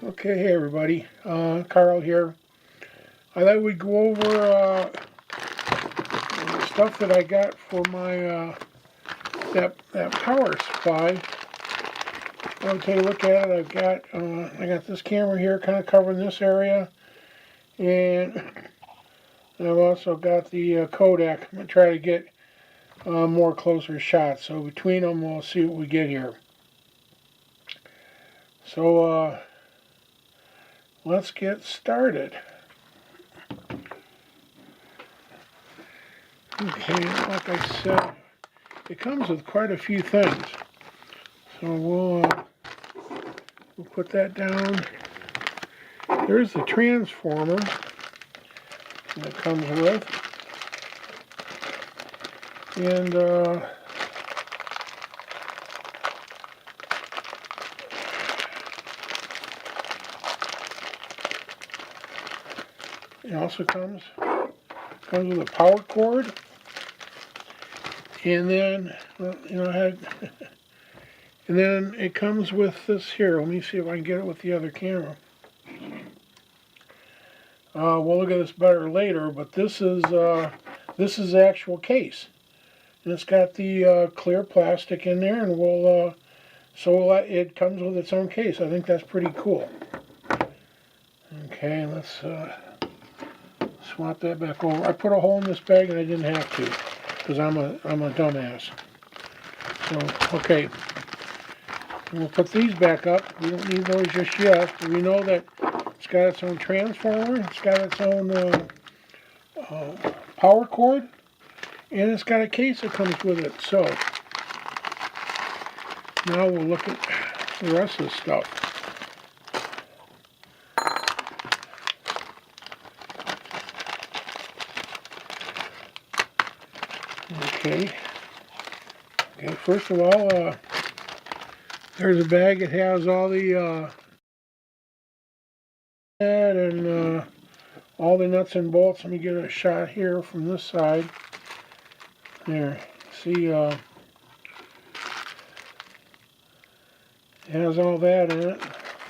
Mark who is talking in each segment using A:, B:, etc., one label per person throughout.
A: Okay, hey everybody, Carl here. I thought we'd go over the stuff that I got for my that power supply. I'll take a look at it. I got this camera here, kind of covering this area, and I've also got the Kodak. I'm gonna try to get more closer shots. So between them, we'll see what we get here. So let's get started. Okay, like I said, it comes with quite a few things. So we'll put that down. There's the transformer that comes with. And it also comes with a power cord. And then, well, and then it comes with this here. Let me see if I can get it with the other camera. We'll look at this better later, but this is the actual case, and it's got the clear plastic in there, and it comes with its own case. I think that's pretty cool. Okay, let's swap that back over. I put a hole in this bag, and I didn't have to, because I'm a dumbass. So, okay, we'll put these back up. We don't need those just yet. We know that it's got its own transformer, it's got its own power cord, and it's got a case that comes with it. So, now we'll look at the rest of the stuff. Okay, first of all, there's a bag that has all the and all the nuts and bolts. Let me get a shot here from this side. There, see, it has all that in it.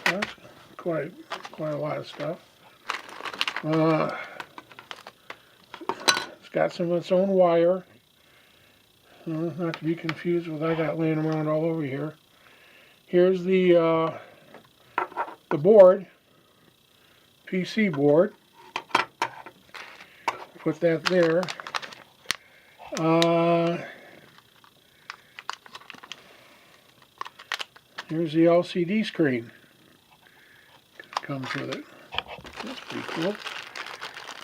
A: That's quite a lot of stuff. It's got some of its own wire. Not to be confused with what I got laying around all over here. Here's the board, PC board. Put that there. Here's the LCD screen. Comes with it. That's pretty cool.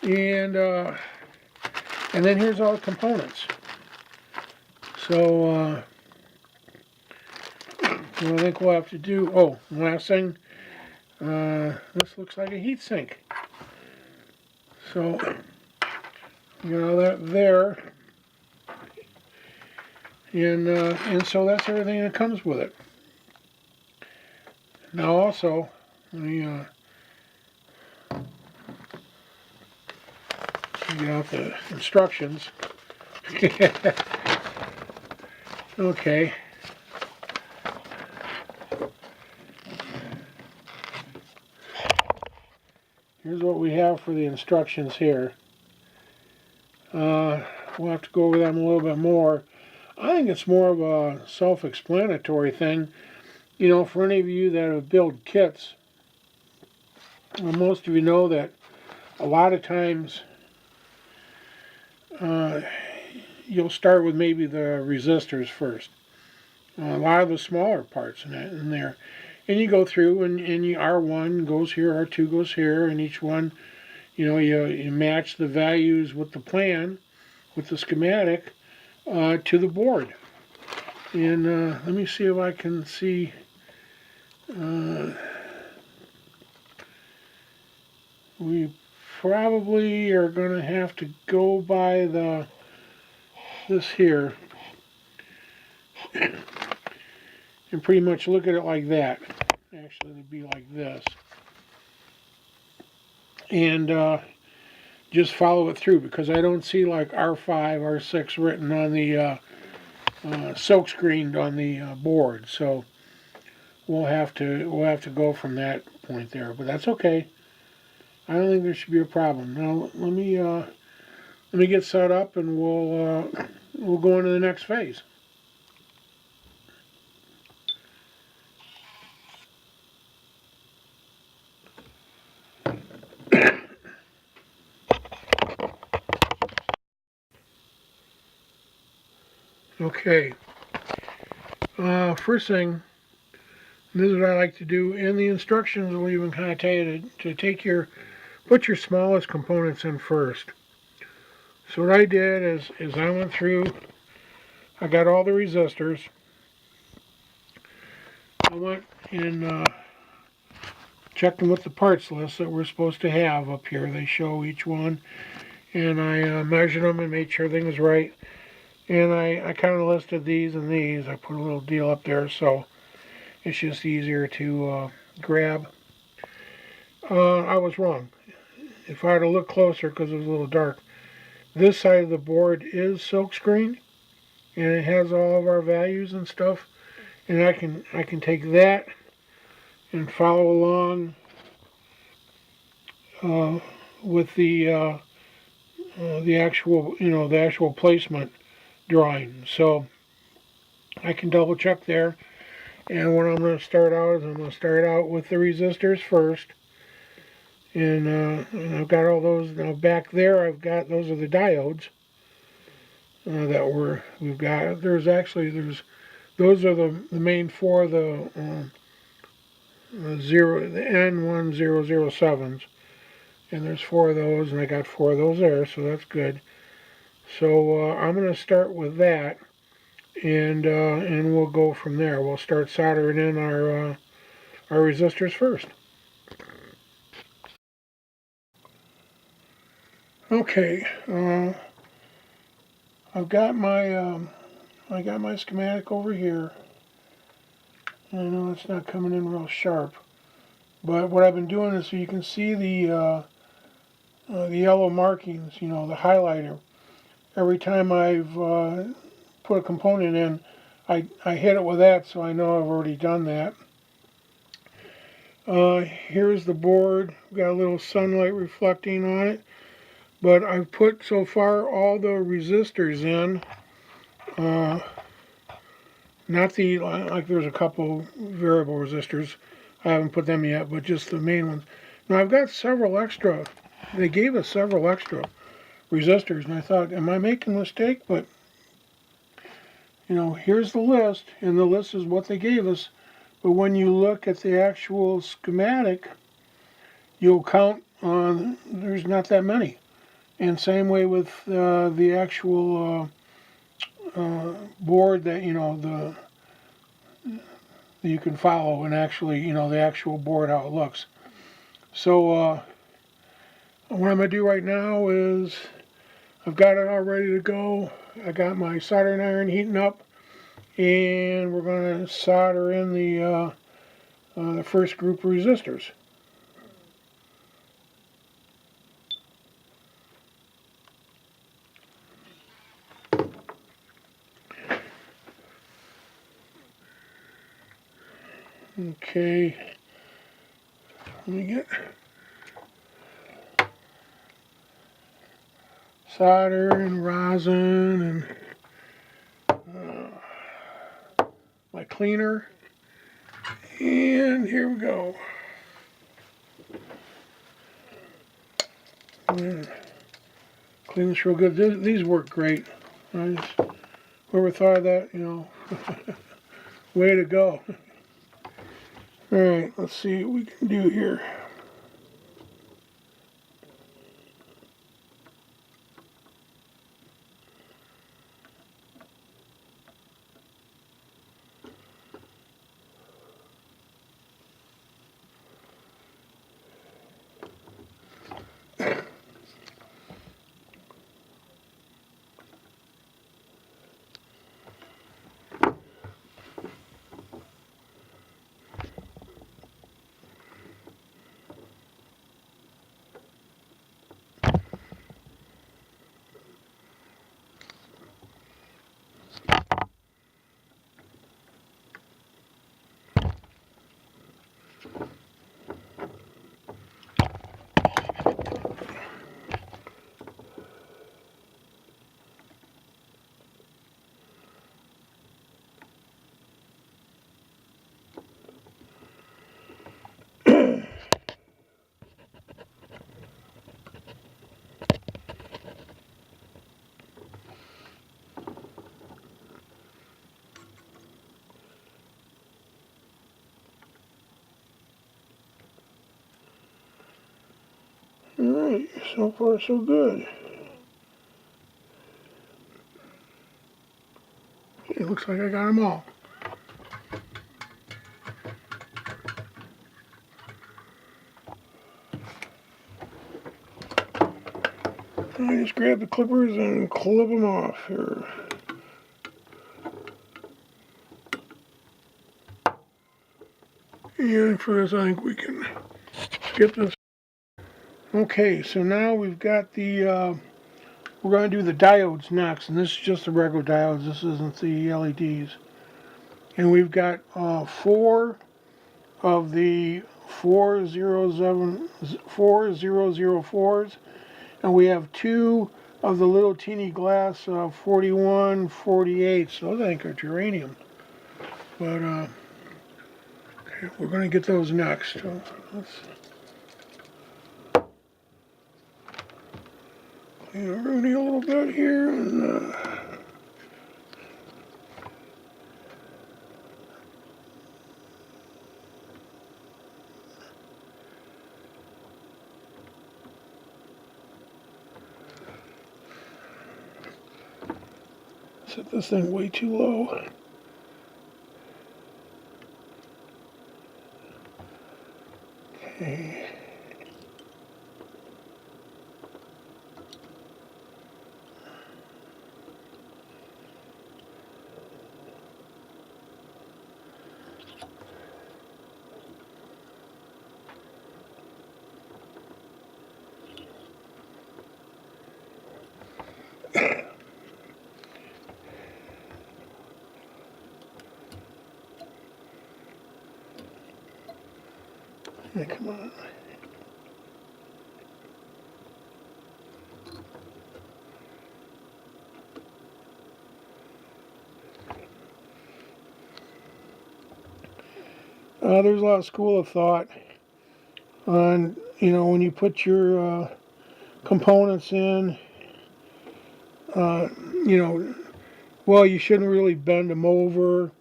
A: And then here's all the components. So what I think we'll have to do. Oh, last thing. This looks like a heat sink. So you know that there, and so that's everything that comes with it. Now also, let me get out the instructions. Okay. Here's what we have for the instructions here. We'll have to go over them a little bit more. I think it's more of a self-explanatory thing. You know, for any of you that have built kits, well, most of you know that a lot of times you'll start with maybe the resistors first. A lot of the smaller parts in there. And you go through and R1 goes here, R2 goes here, and each one, you know, you match the values with the plan, with the schematic, to the board. And let me see if I can see. We probably are going to have to go by this here and pretty much look at it like that. Actually, it'd be like this. And just follow it through, because I don't see like R5, R6 written on the silk screened on the board. So we'll have to go from that point there, but that's okay. I don't think there should be a problem. Now let me get set up, and we'll go into the next phase. Okay. First thing, this is what I like to do. In the instructions, will even kind of tell you to put your smallest components in first. So what I did is I went through. I got all the resistors. I went and checked them with the parts list that we're supposed to have up here. They show each one, and I measured them and made sure everything was right. And I kind of listed these and these. I put a little deal up there so it's just easier to grab. I was wrong. If I had to look closer, because it was a little dark, this side of the board is silkscreen, and it has all of our values and stuff. And I can take that and follow along with the actual the actual placement drawing. So I can double check there. And what I'm going to start out is I'm going to start out with the resistors first. And I've got all those. Now back there I've got, those are the diodes that we've got. Those are the main four, the N1007s. And there's four of those, and I got four of those there, so that's good. So I'm going to start with that, and we'll go from there. We'll start soldering in our resistors first. Okay, I've got my I got my schematic over here. I know it's not coming in real sharp, but what I've been doing is, so you can see the yellow markings, the highlighter. Every time I've put a component in, I hit it with that, so I know I've already done that. Here's the board. Got a little sunlight reflecting on it, but I've put so far all the resistors in. Not the, like there's a couple variable resistors, I haven't put them yet, but just the main ones. Now I've got several extra. They gave us several extra resistors, and I thought, am I making a mistake? But here's the list, and the list is what they gave us. But when you look at the actual schematic, you'll count on, there's not that many. And same way with the actual board that you can follow, and actually the actual board, how it looks. So what I'm going to do right now is, I've got it all ready to go. I got my soldering iron heating up, and we're going to solder in the first group of resistors. Okay, let me get solder and rosin and my cleaner, and here we go. Clean this real good. These work great. Whoever thought of that, way to go. Alright, let's see what we can do here. Alright, so far so good. It looks like I got them all. I just grab the clippers and clip them off here. And for this, I think we can skip this. Okay, so now we've got the, we're going to do the diodes next, and this is just the regular diodes, this isn't the LEDs. And we've got 4 of the 4004s, and we have 2 of the little teeny glass 4148s. Those I think are geranium. But okay, we're going to get those next. So let's clean up Rudy a little bit here and set this thing way too low. Okay. Yeah, come on. There's a lot of school of thought on, when you put your components in, well, you shouldn't really bend them over.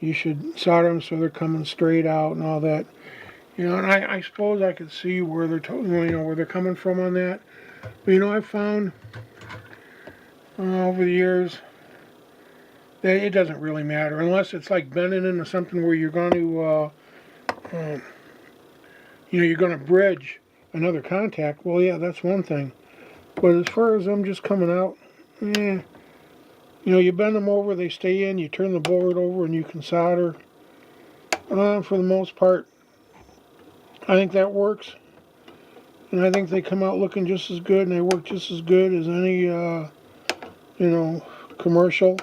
A: You should solder them so they're coming straight out and all that. And I suppose I could see where they're, where they're coming from on that. But I've found over the years that it doesn't really matter unless it's like bending into something where you're going to, you're going to bridge another contact. Well, yeah, that's one thing. But as far as them just coming out, you bend them over, they stay in. You turn the board over, and you can solder. For the most part, I think that works. And I think they come out looking just as good, and they work just as good as any, commercial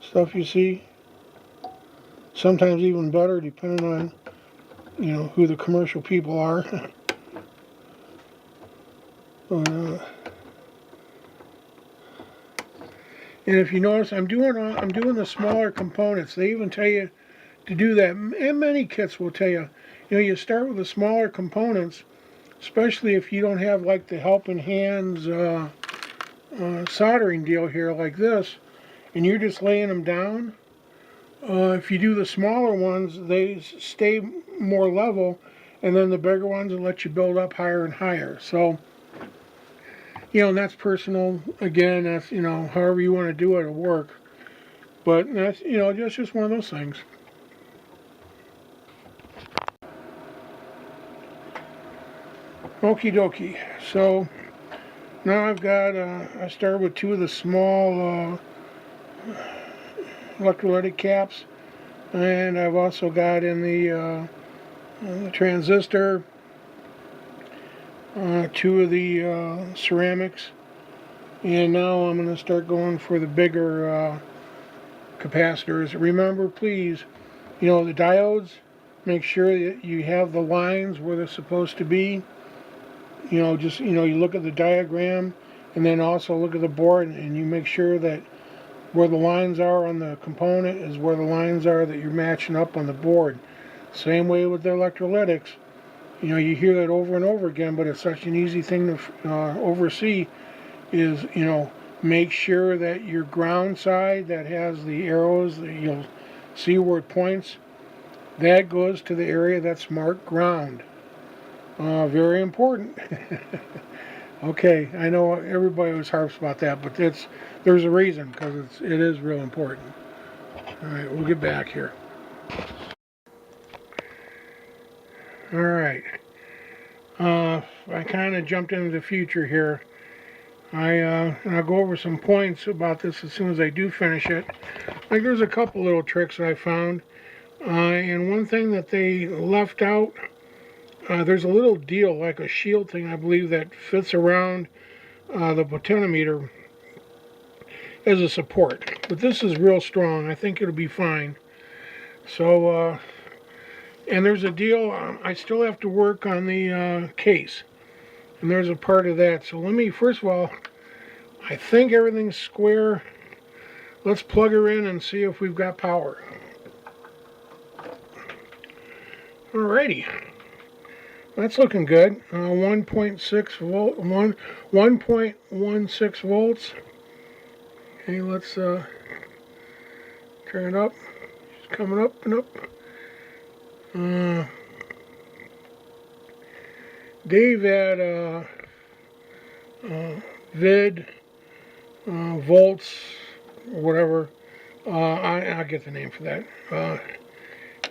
A: stuff you see. Sometimes even better, depending on, who the commercial people are. But, and if you notice, I'm doing the smaller components. They even tell you to do that, and many kits will tell you. You start with the smaller components, especially if you don't have like the helping hands soldering deal here like this, and you're just laying them down. If you do the smaller ones, they stay more level, and then the bigger ones will let you build up higher and higher. So, and that's personal. Again, that's, however you want to do it, it'll work. But that's, that's just one of those things. Okie dokie. So now I've got, I started with 2 of the small electrolytic caps, and I've also got in the transistor 2 of the ceramics, and now I'm going to start going for the bigger capacitors. Remember, please, the diodes, make sure that you have the lines where they're supposed to be. You look at the diagram, and then also look at the board, and you make sure that where the lines are on the component is where the lines are that you're matching up on the board. Same way with the electrolytics. You hear that over and over again, but it's such an easy thing to oversee is, make sure that your ground side that has the arrows that you'll see where it points, that goes to the area that's marked ground. Very important. Okay, I know everybody always harps about that, but there's a reason, because it is real important. All right, we'll get back here. All right. I kind of jumped into the future here. And I'll go over some points about this as soon as I do finish it. Like, there's a couple little tricks that I found. And one thing that they left out, there's a little deal, like a shield thing, I believe, that fits around the potentiometer as a support. But this is real strong. I think it'll be fine. So, and there's a deal, I still have to work on the case. And there's a part of that. So let me, first of all, I think everything's square. Let's plug her in and see if we've got power. Alrighty. That's looking good. 1.6 volt, 1.16 volts. Okay, let's turn it up. It's coming up and up. Dave had vid volts or whatever. I'll get the name for that.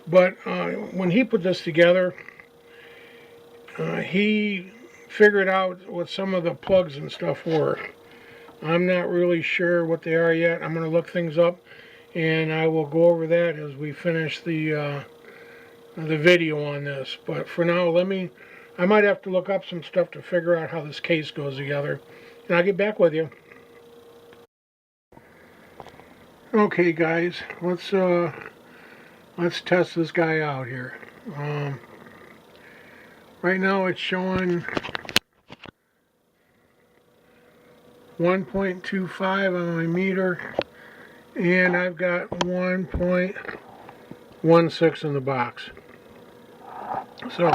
A: But when he put this together, he figured out what some of the plugs and stuff were. I'm not really sure what they are yet. I'm going to look things up, and I will go over that as we finish the video on this. But for now, I might have to look up some stuff to figure out how this case goes together, and I'll get back with you. Okay, guys, let's test this guy out here. Right now it's showing 1.25 on my meter, and I've got 1.16 in the box. So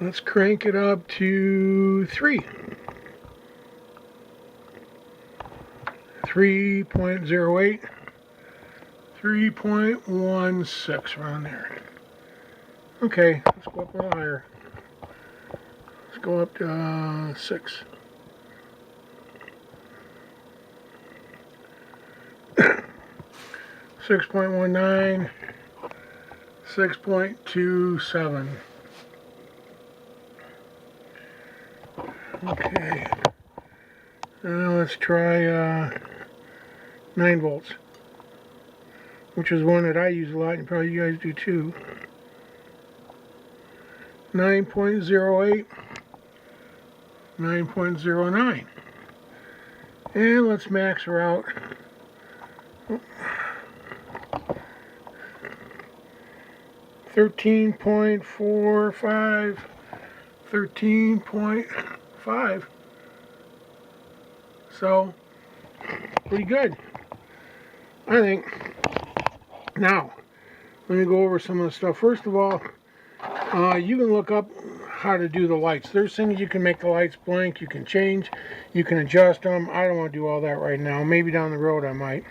A: let's crank it up to 3.08, 3.16 around there. Okay, let's go up a little higher. Let's go up to 6. .19, 6.27. Okay. Now let's try 9 volts, which is one that I use a lot, and probably you guys do too. 9.08, 9.09. And let's max her out. 13.45, 13.5. So, pretty good, I think. Now, let me go over some of the stuff. First of all, you can look up how to do the lights. There's things you can make the lights blink, you can change, you can adjust them. I don't want to do all that right now. Maybe down the road I might.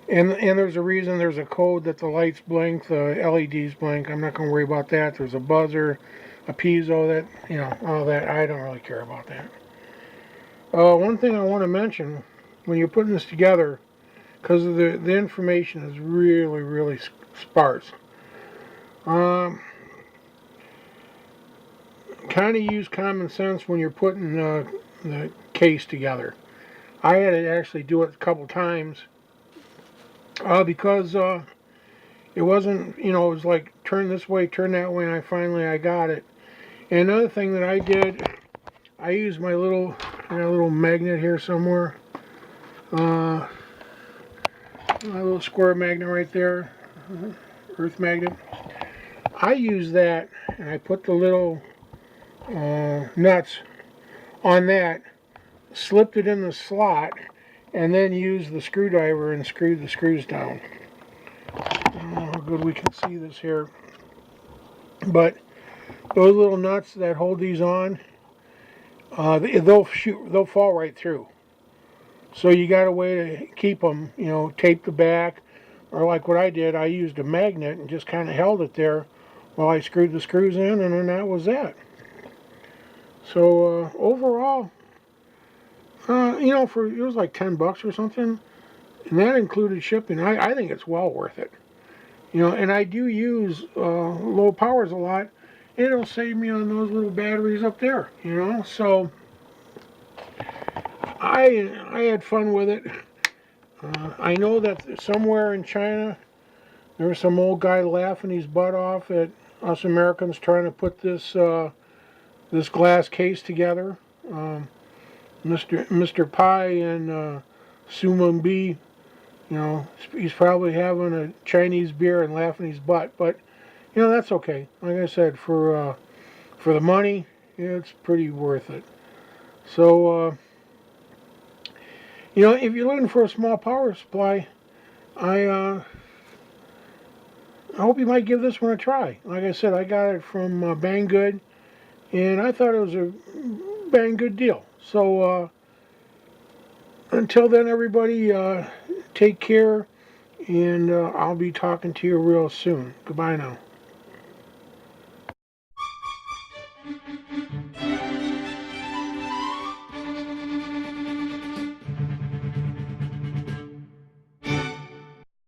A: And there's a reason, there's a code that the lights blink, the LEDs blink. I'm not going to worry about that. There's a buzzer, a piezo, that, you know, all that. I don't really care about that. One thing I want to mention, when you're putting this together, because the information is really, really sparse. Kind of use common sense when you're putting the case together. I had to actually do it a couple times because it wasn't, you know, it was like turn this way, turn that way, and I got it. And another thing that I did, I used my little magnet here somewhere. My little square magnet right there, earth magnet. I use that, and I put the little nuts on that, slipped it in the slot, and then used the screwdriver and screwed the screws down. I don't know how good we can see this here, but those little nuts that hold these on, they'll fall right through. So you got a way to keep them, you know, tape the back, or like what I did, I used a magnet and just kind of held it there while I screwed the screws in, and then that was that. So overall, you know, it was like $10 or something, and that included shipping. I think it's well worth it. You know, and I do use low powers a lot. It'll save me on those little batteries up there, you know. So I had fun with it. I know that somewhere in China there was some old guy laughing his butt off at us Americans trying to put this glass case together. Mr. Pai and Sumon B, you know, he's probably having a Chinese beer and laughing his butt, but you know, that's okay. Like I said, for the money, it's pretty worth it. So you know, if you're looking for a small power supply, I hope you might give this one a try. Like I said, I got it from Banggood, and I thought it was a Banggood deal. So until then, everybody, take care, and I'll be talking to you real soon. Goodbye now.